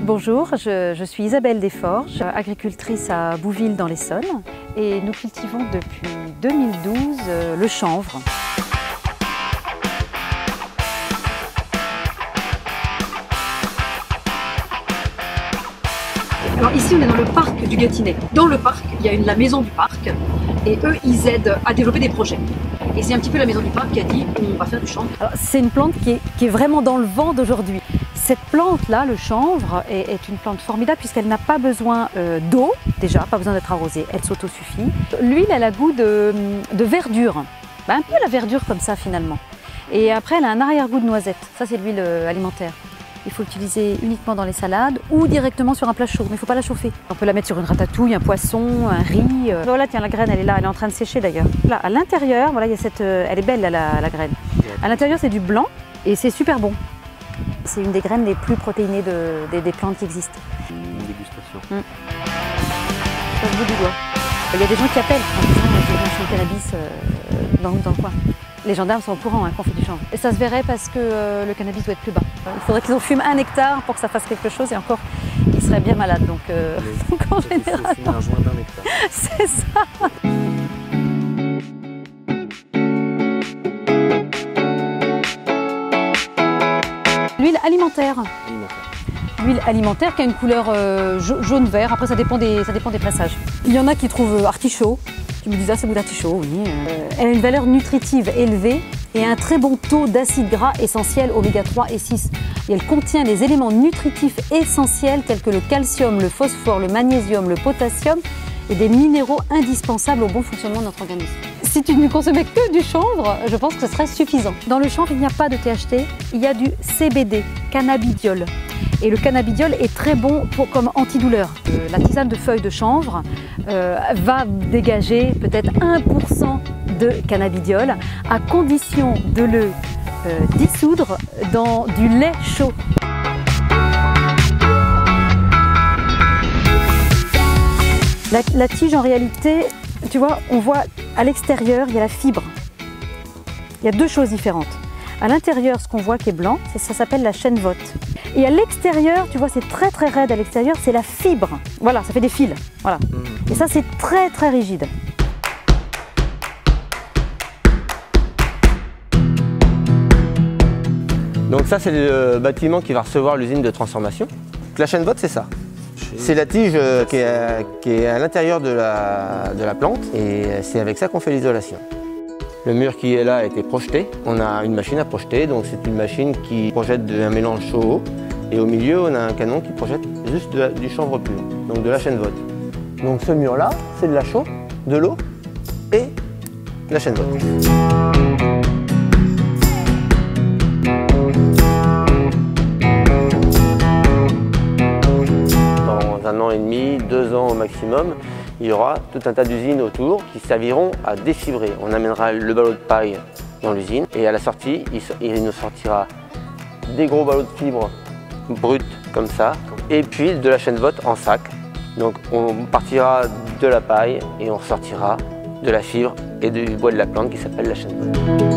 Bonjour, je suis Isabelle Desforges, agricultrice à Bouville dans l'Essonne et nous cultivons depuis 2012 le chanvre. Alors ici on est dans le parc du Gâtinais. Dans le parc, il y a la maison du parc et eux ils aident à développer des projets. Et c'est un petit peu la maison du parc qui a dit on va faire du chanvre. C'est une plante qui est vraiment dans le vent d'aujourd'hui. Cette plante-là, le chanvre, est une plante formidable puisqu'elle n'a pas besoin d'eau, déjà, pas besoin d'être arrosée, elle s'autosuffit. L'huile, elle a goût de verdure, un peu la verdure comme ça finalement. Et après, elle a un arrière-goût de noisette, ça c'est l'huile alimentaire. Il faut l'utiliser uniquement dans les salades ou directement sur un plat chaud, mais il ne faut pas la chauffer. On peut la mettre sur une ratatouille, un poisson, un riz. Voilà, tiens, la graine, elle est là, elle est en train de sécher d'ailleurs. Là, à l'intérieur, voilà, il y a cette, elle est belle la graine. À l'intérieur, c'est du blanc et c'est super bon. C'est une des graines les plus protéinées des plantes qui existent. Une dégustation. Sur le bout du doigt. Il y a des gens qui appellent en disant je viens acheter le cannabis dans le coin. Les gendarmes sont au courant qu'on fait du chanvre. Et ça se verrait parce que le cannabis doit être plus bas. Il faudrait qu'ils en fument 1 hectare pour que ça fasse quelque chose et encore, ils seraient bien malades. Donc en général, un joint d'1 hectare. C'est ça. L'huile alimentaire. L'huile alimentaire qui a une couleur jaune-vert, après ça dépend des pressages. Il y en a qui trouvent artichaut, qui me disent ah c'est goût d'artichaut, oui. Elle a une valeur nutritive élevée et un très bon taux d'acides gras essentiels oméga 3 et 6. Et elle contient des éléments nutritifs essentiels tels que le calcium, le phosphore, le magnésium, le potassium et des minéraux indispensables au bon fonctionnement de notre organisme. Si tu ne consommais que du chanvre, je pense que ce serait suffisant. Dans le chanvre, il n'y a pas de THC, il y a du CBD, cannabidiol. Et le cannabidiol est très bon comme antidouleur. La tisane de feuilles de chanvre va dégager peut-être 1% de cannabidiol à condition de le dissoudre dans du lait chaud. La tige, en réalité, tu vois, on voit à l'extérieur, il y a la fibre. Il y a 2 choses différentes. À l'intérieur, ce qu'on voit qui est blanc, ça s'appelle la chènevotte. Et à l'extérieur, tu vois, c'est très très raide à l'extérieur, c'est la fibre. Voilà, ça fait des fils. Voilà. Et ça, c'est très très rigide. Donc ça, c'est le bâtiment qui va recevoir l'usine de transformation. La chènevotte, c'est ça. C'est la tige qui est à l'intérieur de la plante et c'est avec ça qu'on fait l'isolation. Le mur qui est là a été projeté. On a une machine à projeter, donc c'est une machine qui projette un mélange chaud-eau. Et au milieu, on a un canon qui projette juste du chanvre pur, donc de la chènevotte. Donc ce mur-là, c'est de la chaux, de l'eau et de la chènevotte. Dans 1 an et demi, 2 ans au maximum, il y aura tout un tas d'usines autour qui serviront à défibrer. On amènera le ballot de paille dans l'usine et à la sortie, il nous sortira des gros ballots de fibres brutes comme ça et puis de la chènevotte en sac. Donc on partira de la paille et on ressortira de la fibre et du bois de la plante qui s'appelle la chènevotte.